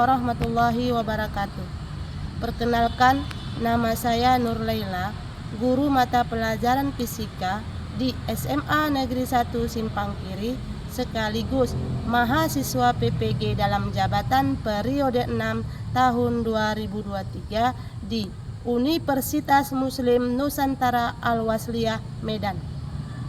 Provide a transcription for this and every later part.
warahmatullahi wabarakatuh. Perkenalkan, nama saya Nur Laila, guru mata pelajaran fisika di SMA Negeri 1 Simpang Kiri, sekaligus mahasiswa PPG dalam jabatan periode 6 tahun 2023 di Universitas Muslim Nusantara Al-Wasliyah Medan.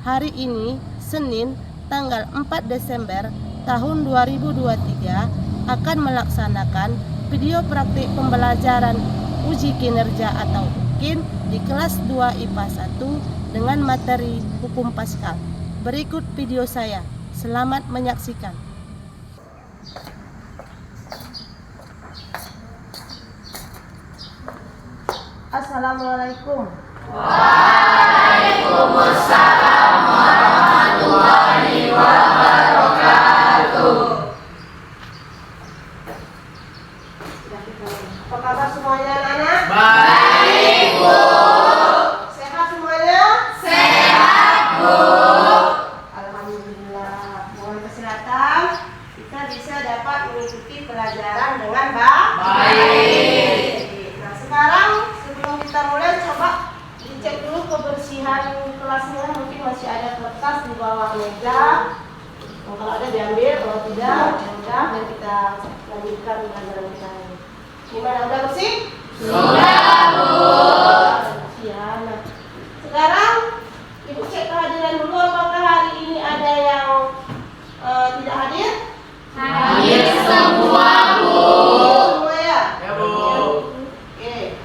Hari ini, Senin, tanggal 4 Desember tahun 2023, akan melaksanakan video praktik pembelajaran uji kinerja atau UKIN di kelas 2 IPA 1 dengan materi Hukum Paskal. Berikut video saya. Selamat menyaksikan. Assalamualaikum. Waalaikumsalam warahmatullahi wabarakatuh. Apa kabar semuanya, anak-anak? Baik, Bu. Sehat semuanya? Sehat, Bu. Alhamdulillah. Dengan kesehatan, kita bisa dapat mengikuti pelajaran dengan baik. Nah, sekarang sebelum kita mulai, coba dicek dulu kebersihan kelasnya. Mungkin masih ada kertas di bawah meja. Kalau ada diambil, kalau tidak, ya udah, dan kita lanjutkan pelajaran kita ini. Gimana, udah bersih? Sudah, Bu. Ya, nah. Sekarang Ibu cek kehadiran dulu, apakah hari ini ada yang tidak hadir? Hadir semua, Bu. Semua ya? Ya, Bu. Oke.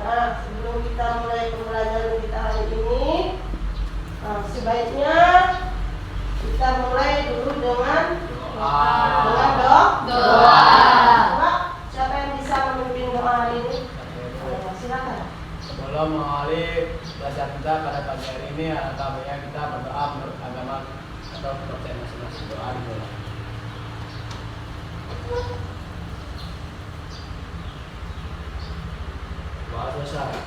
Nah, sebelum kita mulai pembelajaran kita hari ini, sebaiknya kita mulai dulu dengan doa. Coba, siapa yang bisa memimpin doa hari ini? Silakan. Sebelum mengawali belajar kita pada pagi hari ini, alangkah baiknya kita berdoa menurut agama atau kepercayaan masing-masing. Doa dulu. Doa selesai.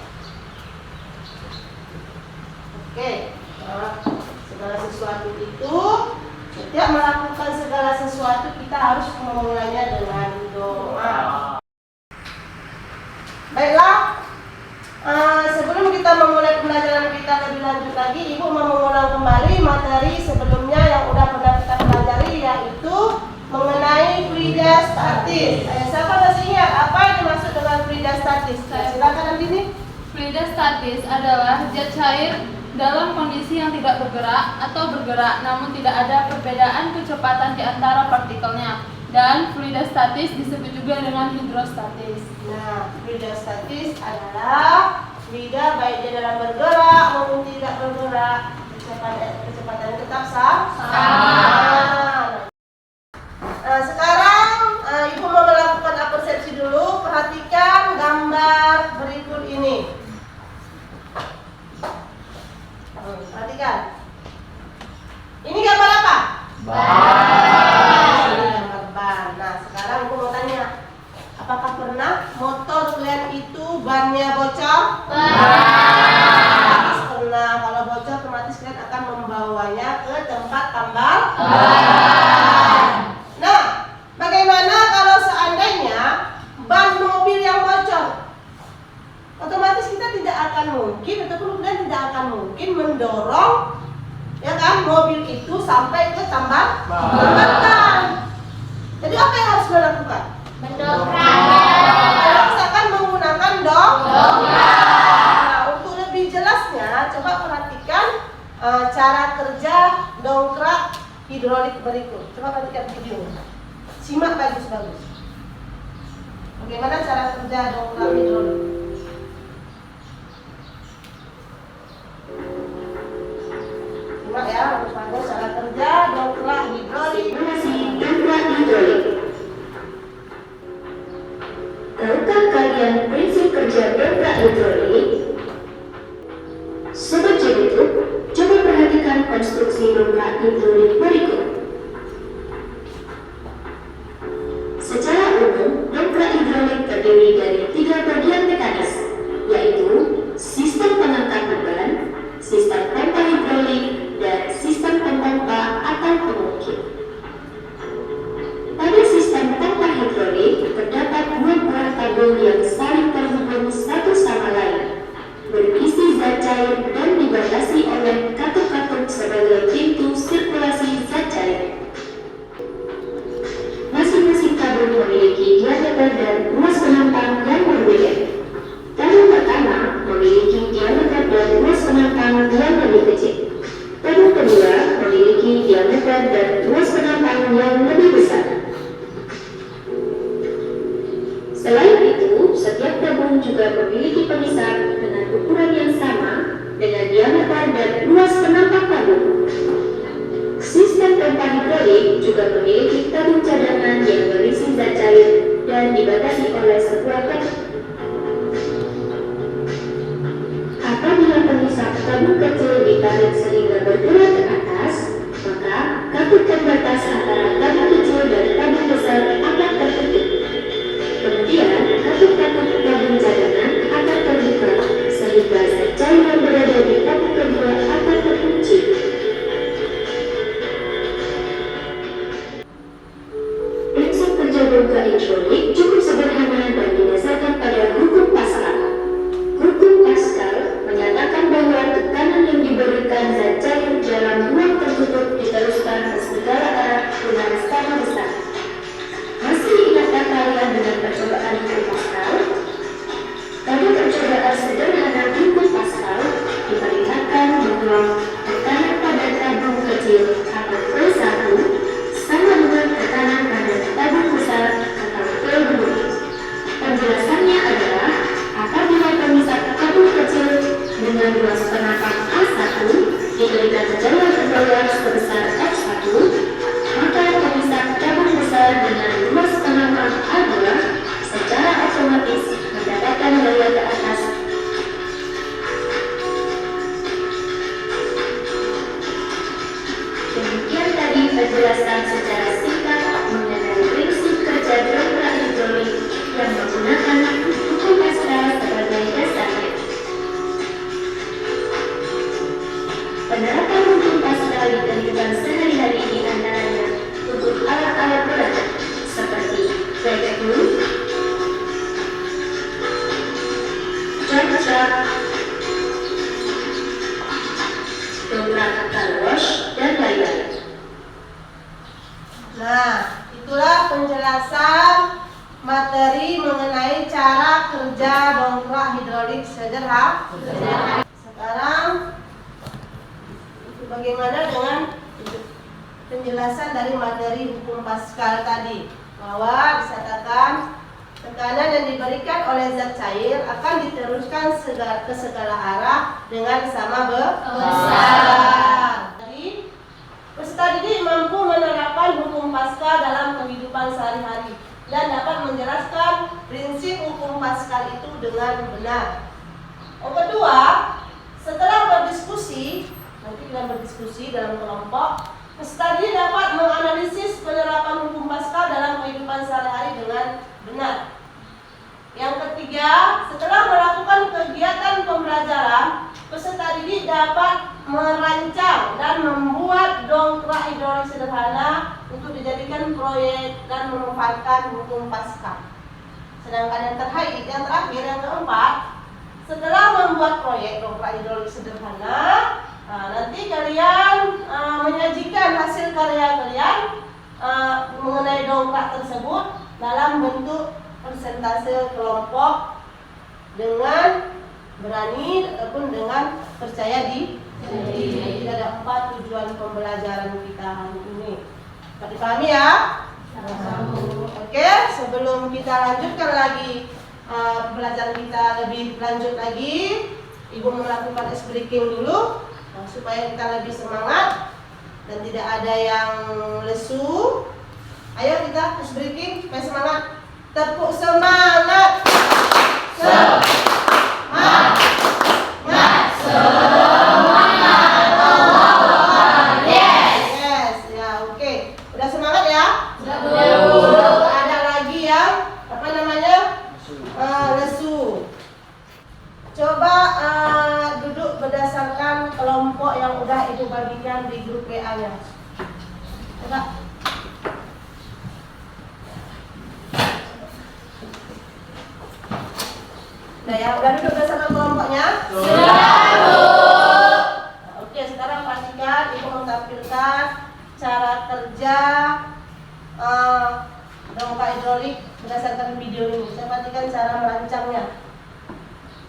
Oke. Nah, segala sesuatu itu, setiap melakukan segala sesuatu kita harus memulainya dengan doa. Baiklah. Sebelum kita memulai pembelajaran kita lebih lanjut lagi, Ibu mau mengulang kembali materi sebelumnya yang sudah pernah kita pelajari, yaitu mengenai fluida statis. Siapa masih ingat apa yang dimaksud dengan fluida statis? Silakan Andini. Fluida statis adalah zat cair dalam kondisi yang tidak bergerak atau bergerak namun tidak ada perbedaan kecepatan di antara partikelnya. Dan fluida statis disebut juga dengan hidrostatis. Nah, fluida statis adalah fluida baik dia dalam bergerak maupun tidak bergerak, kecepatan tetap sama. Nah, sekarang Ibu mau melakukan persepsi dulu. Perhatikan gambar berikut ini. Perhatikan. Ini gambar apa? Ini gambar ban. Nah, sekarang Ibu mau tanya, apakah pernah motor kalian itu bannya bocor? Pernah. Kalau bocor, otomatis kalian akan membawanya ke tempat tambal ban. Nah, bagaimana kalau seandainya ban mobil yang bocor? Otomatis kita tidak akan mungkin, ataupun kalian tidak akan mungkin mendorong, ya kan, mobil itu sampai ke tambal ban. Jadi apa yang harus dilakukan? Kalau misalkan menggunakan dongkrak. Nah, untuk lebih jelasnya, coba perhatikan cara kerja dongkrak hidrolik berikut. Coba perhatikan video. Simak bagus-bagus. Bagaimana cara kerja dongkrak hidrolik? Simak ya, bagus-bagus cara kerja dongkrak hidrolik. Tahukah kalian prinsip kerja dongkrak hidrolik? Sobat YouTube, coba perhatikan konstruksi dongkrak hidrolik berikut. Secara umum, dongkrak hidrolik terdiri dari 3 bagian mekanis, yaitu sistem pengangkat beban, Sistem pompa hidrolik juga memiliki tabung cadangan yang berisi zat cair dan dibatasi oleh sebuah katut. Apabila pengisap tabung kecil ditarik sehingga bergerak ke atas, maka katut pembatas antara tabung kecil dan tabung besar akan tertutup. Kemudian, katut-katut tabung cadangan akan terbuka sehingga zat cair yang berada di tabung kedua akan terkunci. Prinsip kerja bongkar hidrolik cukup sederhana dan didasarkan pada hukum Pascal. Hukum Pascal menyatakan bahwa tekanan yang diberikan zat cair dalam ruang tertutup diteruskan ke segala arah dengan skala besar. Masih ingatkah kalian dengan percobaan hukum Pascal? Pada percobaan sederhana hukum Pascal diperlihatkan bahwa tekanan pada tabung kecil atau P1 sama dengan tekanan pada tabung besar atau P2. Penjelasannya adalah apabila pengisap tabung kecil dengan luas penapak A1 diberikan tekanan ke bawah sebesar F1, maka pengisap tabung besar dengan luas penapak A2 secara otomatis mendapatkan gaya ke atas. Demikian tadi penjelasan secara singkat mengenai prinsip kerja dongkrak hidrolik yang menggunakan hukum Pascal sebagai dasarnya. Penerapan hukum Pascal di kehidupan sehari-hari di antaranya untuk alat-alat berat seperti vacuum, cak-cak, dongkrak car wash, dan lain-lain. Nah, itulah penjelasan materi mengenai cara kerja dongkrak hidrolik sederhana. Sekarang bagaimana dengan penjelasan dari materi hukum Pascal tadi, bahwa disatakan tekanan yang diberikan oleh zat cair akan diteruskan ke segala arah dengan sama besar. Jadi, peserta didik mampu menerapkan hukum Pascal dalam kehidupan sehari-hari dan dapat menjelaskan prinsip hukum Pascal itu dengan benar. Yang kedua, setelah berdiskusi, nanti kita berdiskusi dalam kelompok, peserta didik dapat menganalisis penerapan hukum Pascal dalam kehidupan sehari-hari dengan benar. Yang ketiga, setelah melakukan kegiatan pembelajaran, peserta didik dapat merancang dan membuat dongkrak hidrolik sederhana untuk dijadikan proyek dan memanfaatkan hukum Pascal. Sedangkan yang terakhir, yang keempat, setelah membuat proyek dongkrak hidrolik sederhana, nanti kalian menyajikan hasil karya kalian mengenai dongkrak tersebut dalam bentuk persentase kelompok dengan berani ataupun dengan percaya diri. Jadi ada 4 tujuan pembelajaran kita hari ini. Dapat dipahami ya? Oke, sebelum kita lanjutkan lagi pembelajaran kita lebih lanjut lagi, Ibu melakukan ice breaking dulu supaya kita lebih semangat dan tidak ada yang lesu. Ayo kita ice breaking supaya semangat. Tepuk semangat. Yes, ya oke. Udah semangat ya? Ada lagi yang lesu. Coba duduk berdasarkan kelompok yang udah Ibu bagikan di grup WA-nya. Coba. Udah duduk bersama kelompoknya? Sudah. Oke, sekarang pastikan Ibu menampilkan cara kerja dongkrak hidrolik berdasarkan video ini. Saya pastikan cara merancangnya.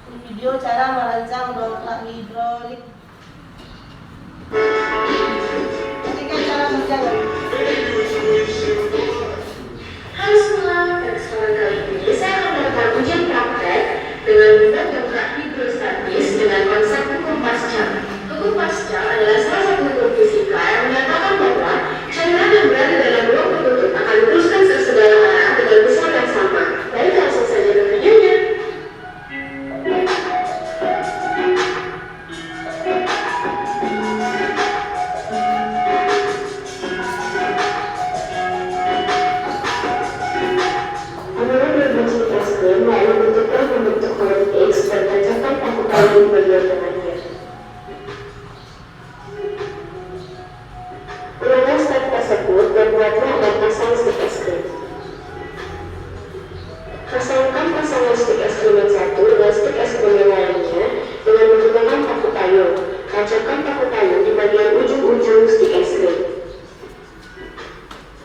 Ini video cara merancang dongkrak hidrolik. Pastikan cara kerjanya. Halo semua, pada kesempatan kali ini saya akan melakukan ujian praktek dengan membuat dongkrak hidrostatis dengan konsep hukum Pascal. Hukum Pascal adalah salah satu hukum fisika yang menyatakan bahwa Buatlah dan pasang stik es krim. Pasangkan pasangan stik es krim yang satu dengan stik es krim yang lainnya dengan menggunakan paku payung. Tancapkan paku payung di bagian ujung-ujung stik es krim.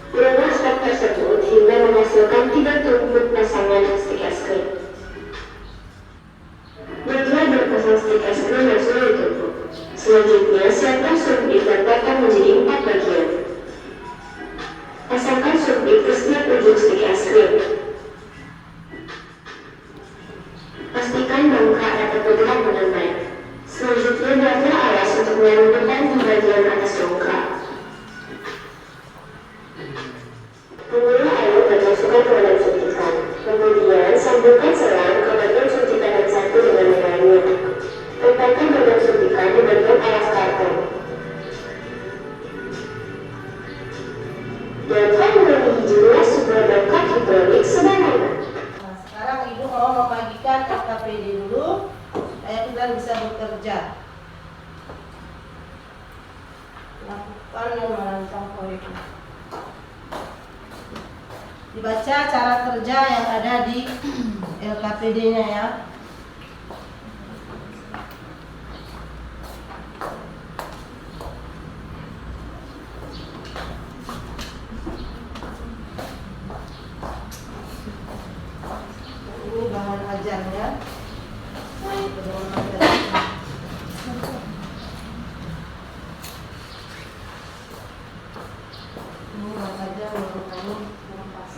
Ulangi step tersebut hingga menghasilkan 3 tumpuk pasangan stik es krim. Bagian berpasang stik es krim yang sudah ditumpuk. Selanjutnya, siapkan surbit dan potong menjadi 4 bagian. Pasangkan surbit ke setiap ujung stik es krim. Pastikan bongkar dapat bergerak dengan baik. Selanjutnya, buatlah alas untuk menyambungkan di bagian atas bongkar. Mengulang air dan masukkan ke dalam suntikan. Kemudian, sambungkan selang ke bagian suntikan yang satu dengan yang lainnya. Tempelkan bagian suntikan di bagian alas karton. Dapat melebihi jumlah sebuah dongkrak hidrolik sederhana. Nah, sekarang Ibu mau membagikan LKPD dulu supaya kita bisa bekerja. Lakukan dan merancang proyeknya. Dibaca cara kerja yang ada di LKPD-nya ya. Ini bahan ajarnya. Pedoman ajarnya. Ini bahan ajar mengenai kompas.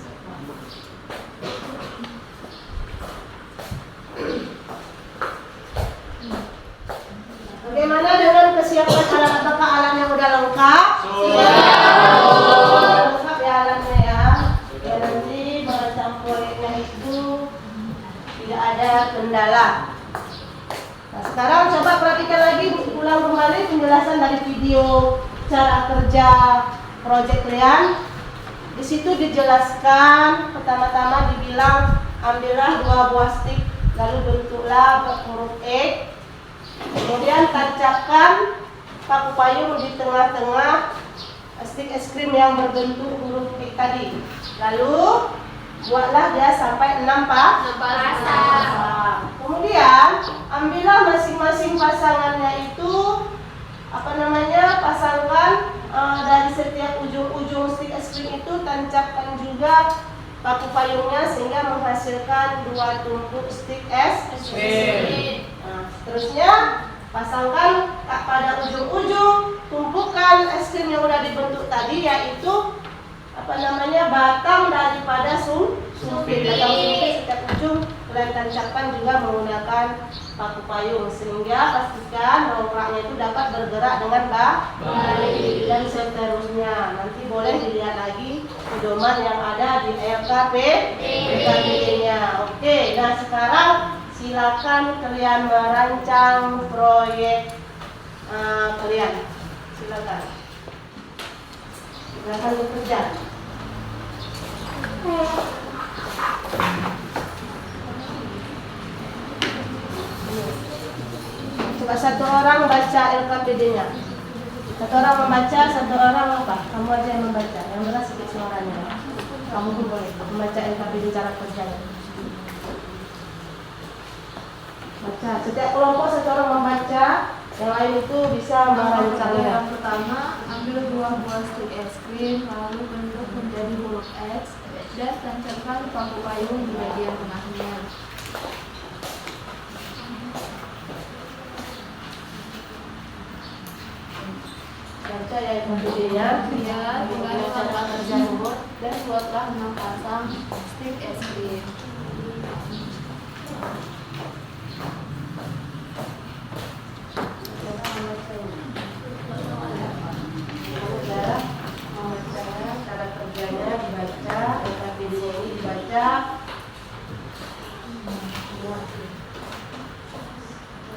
Bagaimana dengan kesiapan alat? Apakah alatnya udah lengkap? Sudah lengkap ya alatnya ya. Ya nanti merancang proyeknya itu tidak ada kendala. Nah, sekarang coba perhatikan lagi, ulang kembali penjelasan dari video cara kerja proyek kalian. Di situ dijelaskan, pertama-tama dibilang ambillah 2 buah stik, lalu bentuklah huruf E. Kemudian tancapkan paku payung di tengah-tengah stik es krim yang berbentuk huruf E tadi. Lalu buatlah dia sampai 6 pasang. Kemudian ambillah masing-masing pasangannya itu pasangkan dari setiap ujung-ujung stik es krim itu tancapkan juga paku payungnya sehingga menghasilkan 2 tumpuk stik es krim. Nah, seterusnya pasangkan pada ujung-ujung tumpukan es krim yang sudah dibentuk tadi, yaitu batang daripada sumpit. Batang sumpit setiap ujung kalian tancapkan juga menggunakan paku payung sehingga pastikan dongkraknya itu dapat bergerak dengan baik. Dan seterusnya nanti boleh dilihat lagi pedoman yang ada di LKPD-nya. Oke, nah sekarang silakan kalian merancang proyek kalian. Silakan bekerja. Coba satu orang baca LKPD-nya. Satu orang membaca, satu orang apa? Kamu aja yang membaca. Yang berat sedikit suaranya. Kamu pun boleh membaca LKPD cara kerjanya. Baca. Setiap kelompok satu orang membaca, yang lain itu bisa merancangnya. Yang pertama, ambil 2 buah stik es krim, lalu bentuk menjadi huruf X dan tancapkan paku payung di bagian tengahnya. Baca ya LKPD-nya. Ya, dengan cara kerja rumus dan buatlah 6 pasang stik es krim. Cara kerjanya dibaca, LKPD-nya ini dibaca.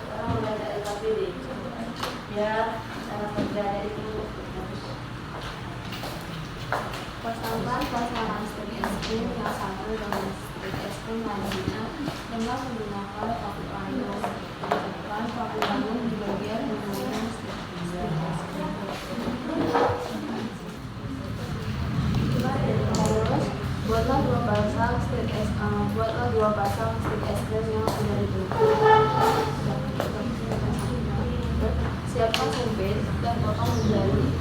Orang membaca LKPD ya, cara kerjanya itu Pasangkan pasangan stik es krim yang satu dengan stik es krim lainnya dengan menggunakan paku payung. Tancapkan paku payung di bagian ujung stik es krim. 2 pasang stik es krim yang sudah ditutup. Siapkan sumpit dan potong menjadi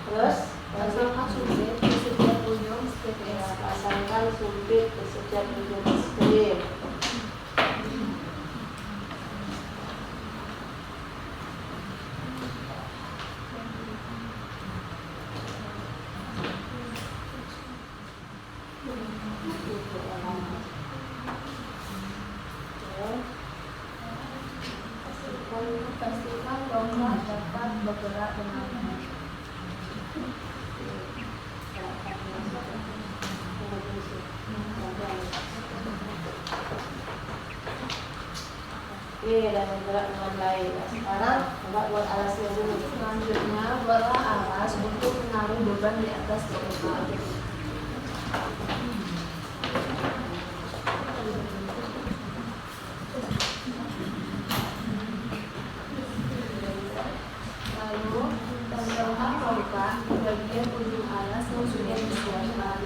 Terus pasangkan sumpit di setiap ujung stik es krim. pasangkan sumpit di setiap ujung es krim. Pastikan dongkrak dapat bergerak dengan baik. Oke, dan bergerak dengan baik. Nah, sekarang coba buat alasnya dulu. Selanjutnya, buatlah alas untuk menaruh beban di atas dongkrak. Lalu, tempelkan rokan di bagian ujung alas yang sudah disiapkan.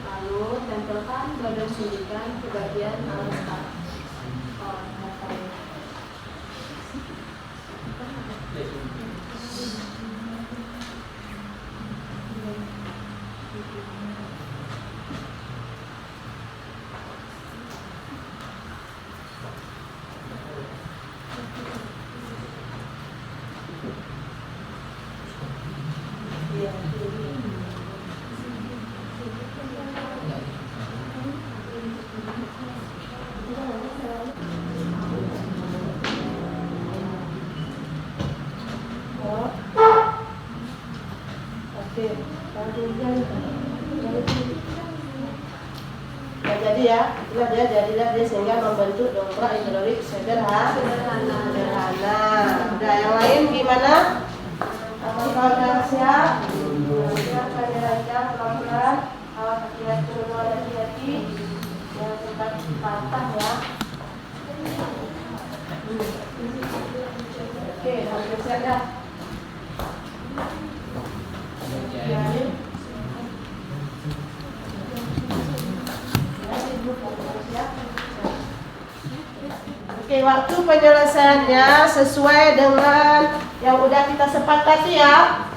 Lalu, tempelkan badan suntikan ke bagian alas kaki. Nah, jadi ya, itulah dia sehingga membentuk dongkrak hidrolik sederhana. Udah, yang lain gimana? Apakah udah siap? Siap, kaki rancang pelan-pelan. Awas kaki turun hati-hati. Jangan sempat patah ya. Oke, hampir siap ya. Oke, waktu penyelesaiannya sesuai dengan yang udah kita sepakati ya.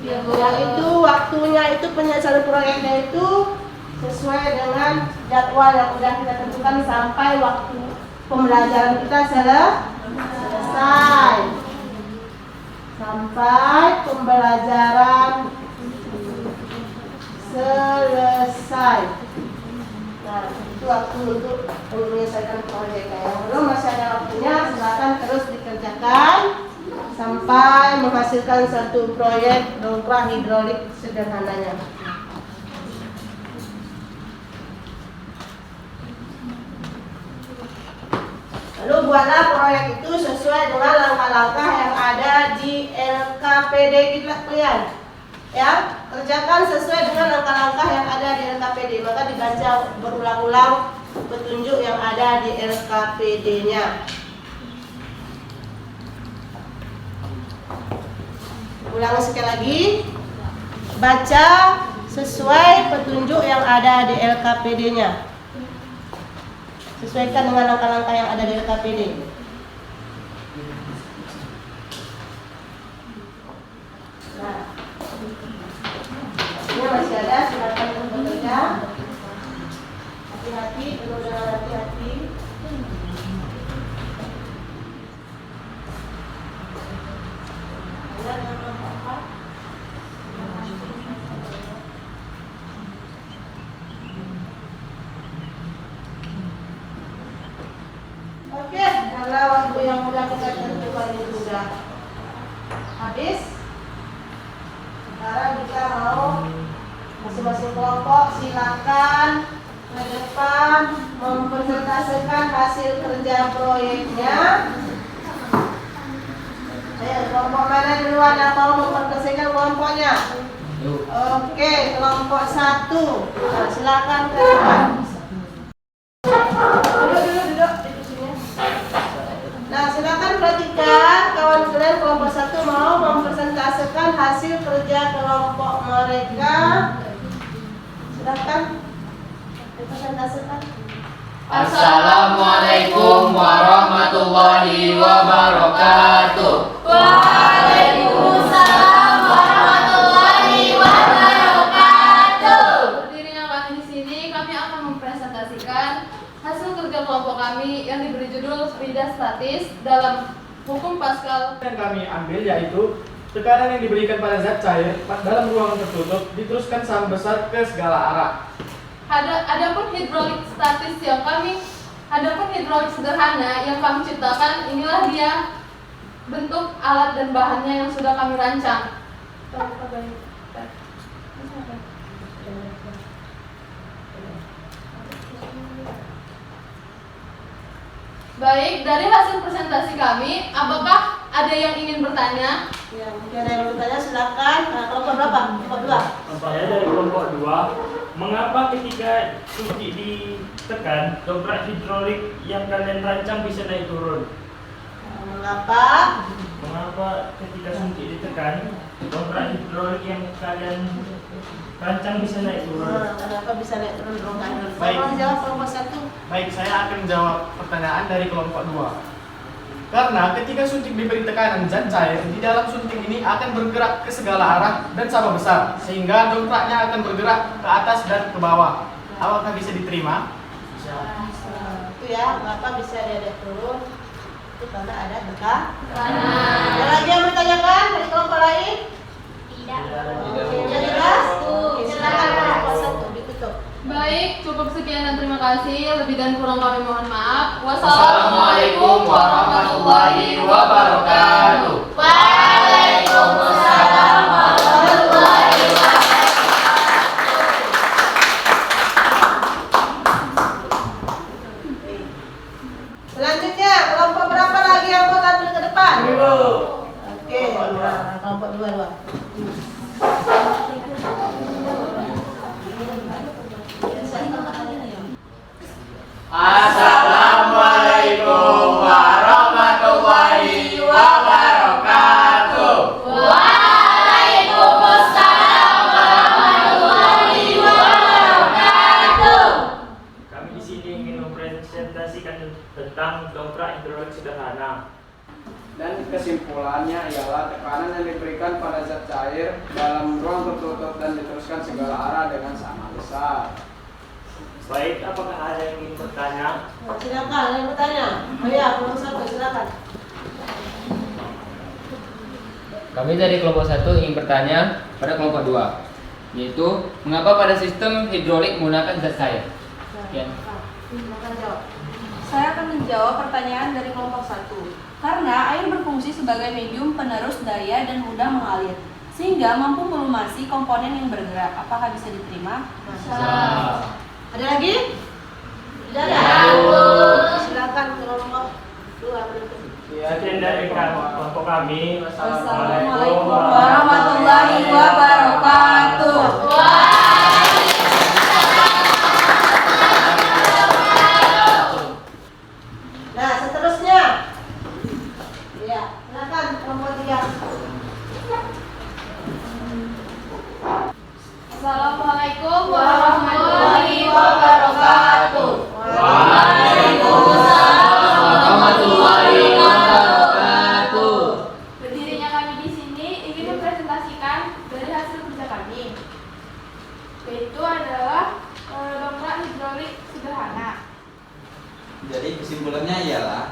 Yaitu waktunya itu penyelesaian proyeknya itu sesuai dengan jadwal yang udah kita tentukan sampai waktu pembelajaran kita selesai. Sampai pembelajaran selesai. Nah, itu waktu untuk menyelesaikan proyeknya. Yang belum masih ada waktunya, silakan terus dikerjakan sampai menghasilkan satu proyek dongkrak hidrolik sederhananya. Buatlah proyek itu sesuai dengan langkah-langkah yang ada di LKPD kalian. Ya, kerjakan sesuai dengan langkah-langkah yang ada di LKPD. Maka dibaca berulang-ulang petunjuk yang ada di LKPD-nya. Ulangi sekali lagi. Baca sesuai petunjuk yang ada di LKPD-nya. Sesuaikan dengan langkah-langkah yang ada di LKPD. Nah, ini masih ada, silakan untuk bekerja. Hati-hati, penuh dengan hati-hati. Oke, karena waktu yang sudah kita tentukan ini sudah habis. Sekarang kita mau masing-masing kelompok silakan ke depan mempresentasikan hasil kerja proyeknya. Ayo, kelompok mana duluan yang mau mempresentasikan kelompoknya? Oke, kelompok 1. Nah, silakan ke depan. Duduk di sini. Nah, silakan perhatikan kawan kalian kelompok 1 mau mempresentasikan hasil kerja kelompok mereka. Silakan dipresentasikan. Assalamualaikum warahmatullahi wabarakatuh. Waalaikumsalam warahmatullahi wabarakatuh. Berdirinya kami di sini, kami akan mempresentasikan hasil kerja kelompok kami yang diberi judul Fluida Statis dalam Hukum Pascal. Yang kami ambil yaitu tekanan yang diberikan pada zat cair dalam ruangan tertutup diteruskan sama besar ke segala arah. Adapun hidrolik sederhana yang kami ciptakan, inilah dia bentuk alat dan bahannya yang sudah kami rancang. Baik, dari hasil presentasi kami, apakah ada yang ingin bertanya? Ya, mungkin ada yang bertanya, silakan. Kelompok berapa? Kelompok 2. Saya dari kelompok 2, mengapa ketika kunci ditekan, dobrak hidrolik yang kalian rancang bisa naik turun? Mengapa? Mengapa ketika kunci ditekan, dobrak hidrolik yang kalian rancang bisa naik turun? Kenapa bisa naik turun rokan? Baik. Tolong jawab kelompok 1. Baik, saya akan menjawab pertanyaan dari kelompok 2. Karena ketika suntik diberi tekanan zat cair, di dalam suntik ini akan bergerak ke segala arah dan sama besar, sehingga dompraknya akan bergerak ke atas dan ke bawah. Apakah bisa diterima? Itu ya, mengapa bisa dia turun? Itu karena ada tekanan. Ada lagi yang bertanyakan dari kelompok lain? Tidak. Sudah jelas? Silakan kelompok 1 ditutup. Baik, cukup sekian dan terima kasih. Lebih dan kurang kami mohon maaf. Wassalamualaikum warahmatullahi wabarakatuh. Waalaikumsalam warahmatullahi Selanjutnya, kelompok berapa lagi yang mau tampil ke depan? Oke, nah, kelompok 2. Assalamualaikum warahmatullahi wabarakatuh. Waalaikumsalam warahmatullahi wabarakatuh. Kami di sini ingin mempresentasikan tentang dobrak hidrolik sederhana. Dan kesimpulannya ialah tekanan yang diberikan pada zat cair dalam ruang tertutup dan diteruskan segala arah dengan sama besar. Baik, apakah ada yang ingin bertanya? Nah, silakan, ada yang bertanya. Oh ya, kelompok 1, silakan. Kami dari kelompok 1 ingin bertanya pada kelompok 2, yaitu mengapa pada sistem hidrolik menggunakan zat cair? Sekian. Silakan jawab. Saya akan menjawab pertanyaan dari kelompok 1. Karena air berfungsi sebagai medium penerus daya dan mudah mengalir, sehingga mampu melumasi komponen yang bergerak. Apakah bisa diterima? Ada lagi? Tidak ada? Ya, Bu. Silakan kelompok 2. Sekian dari kelompok kami. Wassalamualaikum warahmatullahi wabarakatuh. Nah, seterusnya. Ya, silakan kelompok 3. Assalamualaikum warahmatullahi wabarakatuh. Waalaikumsalam warahmatullahi wabarakatuh. Berdirinya kami di sini ingin mempresentasikan dari hasil kerja kami, yaitu adalah dongkrak hidrolik sederhana. Jadi kesimpulannya ialah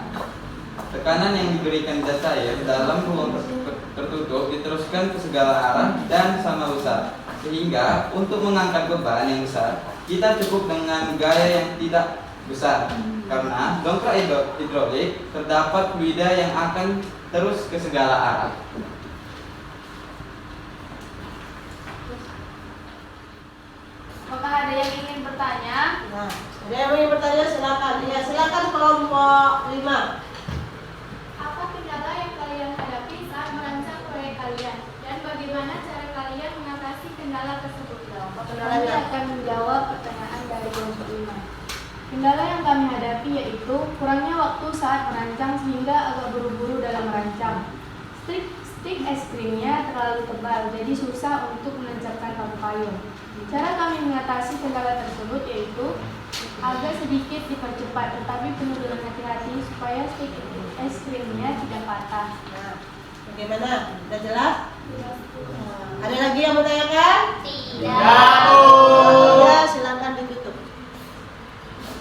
tekanan yang diberikan zat cair dalam ruang tertutup diteruskan ke segala arah dan sama besar. Sehingga untuk mengangkat beban yang besar, kita cukup dengan gaya yang tidak besar. Karena dongkrak hidrolik terdapat fluida yang akan terus ke segala arah. Apakah ada yang ingin bertanya? Nah, ada yang ingin bertanya silakan. Ya, silakan kelompok 5. Apa kendala yang kalian hadapi saat merancang proyek kalian? Dan bagaimana cara kalian mengatasi kendala tersebut? Kendalanya. Kami akan menjawab pertanyaan dari kelompok 5. Kendala yang kami hadapi yaitu kurangnya waktu saat merancang sehingga agak buru-buru dalam merancang. Stik es krimnya terlalu tebal, jadi susah untuk menancapkan paku payung. Cara kami mengatasi kendala tersebut yaitu agak sedikit dipercepat, tetapi penuh dengan hati-hati supaya stik es krimnya tidak patah. Nah, bagaimana? Sudah jelas? Ada lagi yang mau tanyakan? Ya, silakan ditutup.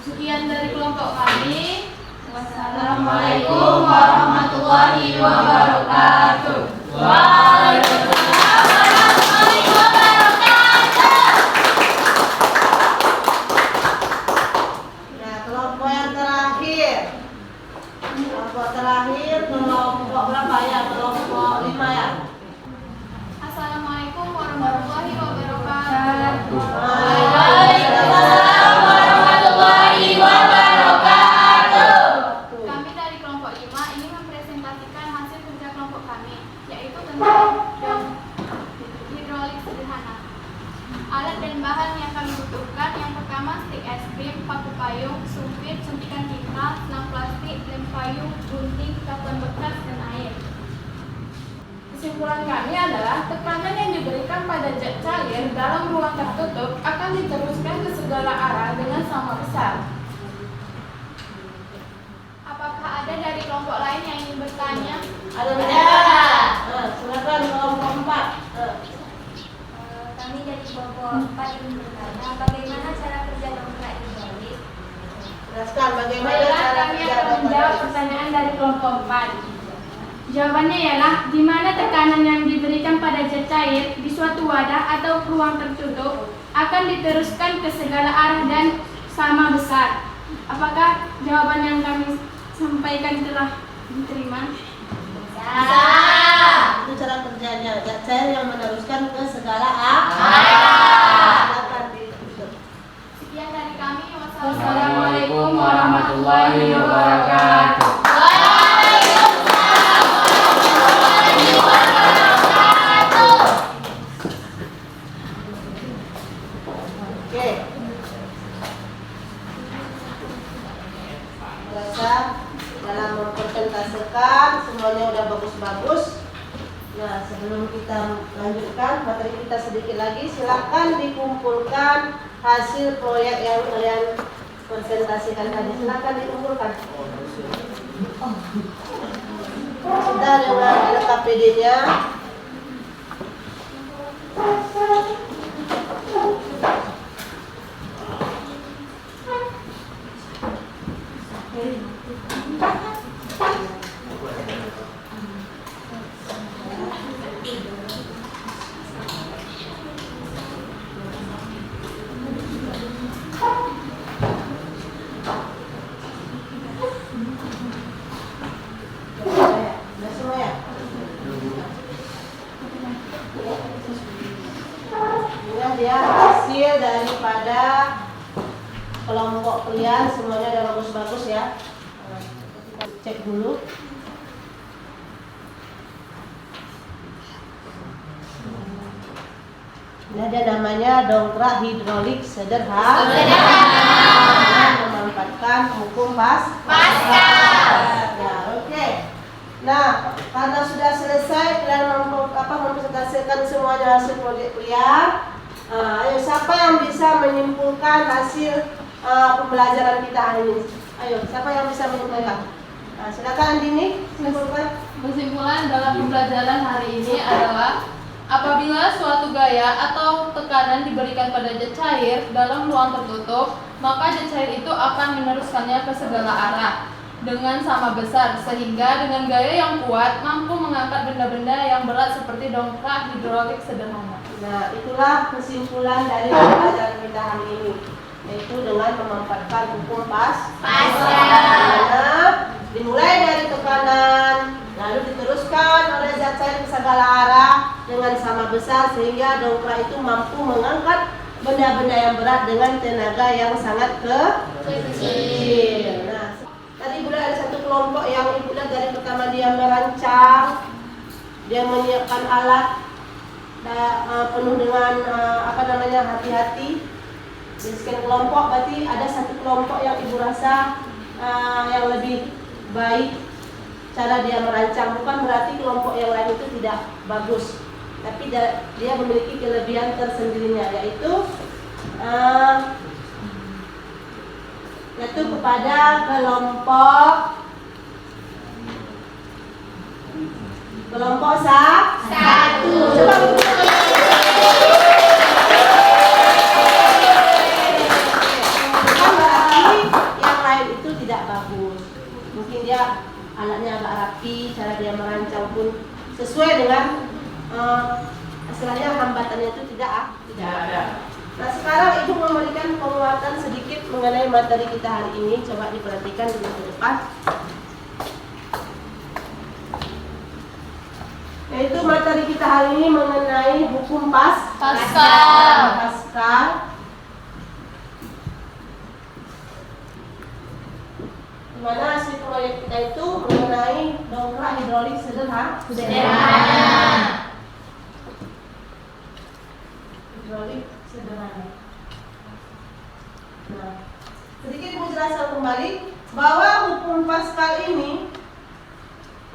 Sekian dari kelompok kami. Wassalamualaikum warahmatullahi wabarakatuh. Waalaikumsalam warahmatullahi wabarakatuh. Nah, kelompok yang terakhir. Kelompok terakhir, kelompok berapa ya? Kelompok 5 ya? Assalamualaikum warahmatullahi wabarakatuh. Waalaikumsalam warahmatullahi wabarakatuh. Kami dari kelompok 5 ingin mempresentasikan hasil kerja kelompok kami, yaitu tentang hidrolik sederhana. Alat dan bahan yang kami butuhkan yang pertama stik es krim, paku payung, sumpit, suntikan tinta, selang plastik, lem payung, gunting, karton bekas, dan air. Kesimpulan kami adalah tekanan yang diberikan pada zat cair dalam ruang tertutup akan diteruskan ke segala arah dengan sama besar. Apakah ada dari kelompok lain yang ingin bertanya? Ada bertanya? Silakan kelompok 4. Kami dari kelompok 4 ingin bertanya bagaimana cara kerja dongkrak hidrolik. Jelaskan bagaimana Baiklah, cara kami kerja akan menjawab pertanyaan dari kelompok 4. Jawabannya ialah di mana tekanan yang diberikan pada zat cair di suatu wadah atau ruang tertutup akan diteruskan ke segala arah dan sama besar. Apakah jawaban yang kami sampaikan telah diterima? Itu cara kerjanya. Zat cair yang meneruskan ke segala arah. Silakan ditutup. Sekian dari kami. Wassalamualaikum warahmatullahi wabarakatuh. Oke. Rasa dalam mempresentasikan semuanya udah bagus-bagus. Nah, sebelum kita lanjutkan materi kita sedikit lagi, silakan dikumpulkan hasil proyek yang kalian presentasikan tadi. Silakan dikumpulkan. Sudah dengan lengkap PD-nya. Sudah semua ya? Inilah dia hasil daripada kelompok kalian, semuanya udah bagus-bagus ya. Kita cek dulu. Ini ada namanya dongkrak hidrolik sederhana. Dengan memanfaatkan hukum Pascal. Ya, oke. Nah, karena sudah selesai dan mempresentasikan semuanya hasil proyek kuliah, ayo siapa yang bisa menyimpulkan hasil pembelajaran kita hari ini? Ayo, siapa yang bisa menyimpulkan? Nah, silakan Andini, simpulkan. Kesimpulan dalam pembelajaran hari ini adalah apabila suatu gaya atau tekanan diberikan pada zat cair dalam ruang tertutup, maka zat cair itu akan meneruskannya ke segala arah dengan sama besar, sehingga dengan gaya yang kuat mampu mengangkat benda-benda yang berat seperti dongkrak hidrolik sederhana. Nah, itulah kesimpulan dari pembelajaran kita hari ini, yaitu dengan memanfaatkan hukum Pascal. Dimulai dari tekanan, lalu diteruskan oleh zat cair ke segala arah dengan sama besar, sehingga dongkrak itu mampu mengangkat benda-benda yang berat dengan tenaga yang sangat kecil. Nah, tadi Ibu ada satu kelompok yang Ibu lihat dari pertama dia merancang, dia menyiapkan alat penuh dengan hati-hati. Di sekian kelompok berarti ada satu kelompok yang Ibu rasa yang lebih baik cara dia merancang. Bukan berarti kelompok yang lain itu tidak bagus, tapi dia memiliki kelebihan tersendirinya, yaitu kepada kelompok satu. Coba bukan berarti yang lain itu tidak bagus. Mungkin dia alatnya agak rapi, cara dia merancang pun sesuai dengan istilahnya hambatannya itu tidak ada. Nah, sekarang Ibu memberikan penguatan sedikit mengenai materi kita hari ini. Coba diperhatikan dulu ke depan. Yaitu materi kita hari ini mengenai hukum Pascal. Dimana hasil proyek kita itu mengenai dongkrak hidrolik sederhana. Hidrolik sederhana. Nah, sedikit menjelaskan kembali bahwa hukum Pascal ini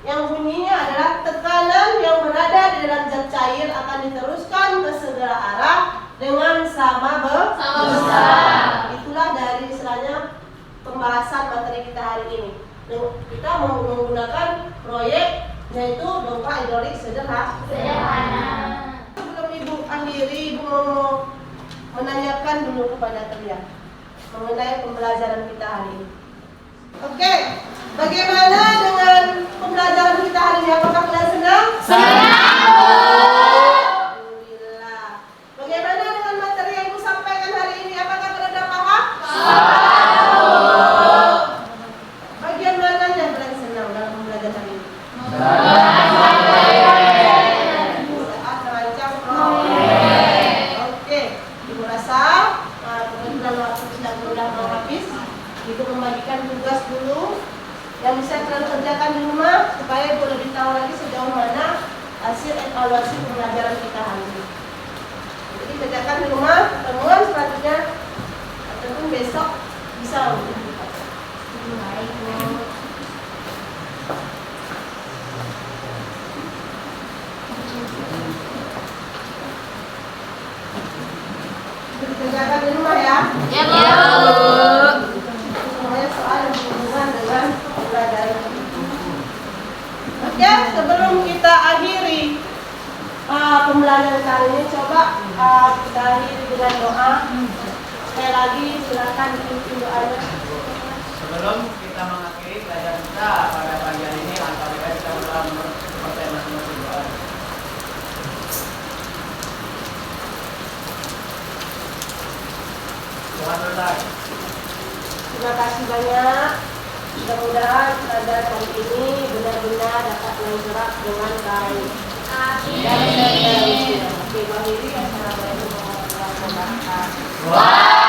yang bunyinya adalah tekanan yang berada di dalam zat cair akan diteruskan ke segala arah dengan sama besar. Itulah dari istilahnya pembahasan materi kita hari ini. Kita menggunakan proyek yaitu dongkrak hidrolik sederhana. Sebelum Ibu akhiri, Ibu mau menanyakan dulu kepada kalian mengenai pembelajaran kita hari ini. Oke, bagaimana dengan pembelajaran kita hari ini? Apakah kalian senang? Alhamdulillah. Bagaimana dengan materi yang Ibu sampaikan hari ini? Apakah kalian sudah paham? Bagian mana yang kalian senang dalam pembelajaran hari ini? Saat merancang proyek. Oke, Ibu rasa kebetulan waktu sudah mau habis. Ibu membagikan tugas dulu yang bisa kalian kerjakan di rumah supaya Ibu lebih tahu lagi sejauh mana hasil evaluasi pembelajaran kita hari ini. Jadi kerjakan di rumah, temuan selanjutnya ataupun besok bisa untuk kita. Kerjakan di rumah ya. Ya, Bu. Semuanya soal yang berhubungan dengan pembelajaran. Oke, sebelum kita akhiri pembelajaran kali ini, coba kita akhiri dengan doa. Sekali lagi silakan dipimpin doanya. Sebelum kita mengakhiri pelajaran kita pada pagi hari ini, langkah baik kita ulang seperti masing-masing doa. Tuhan berkati. Terima kasih banyak. Mudah-mudahan pelajaran hari ini benar-benar dapat bergerak dengan baik. Dan seterusnya. Oke, akhiri. Assalamualaikum warahmatullahi wabarakatuh.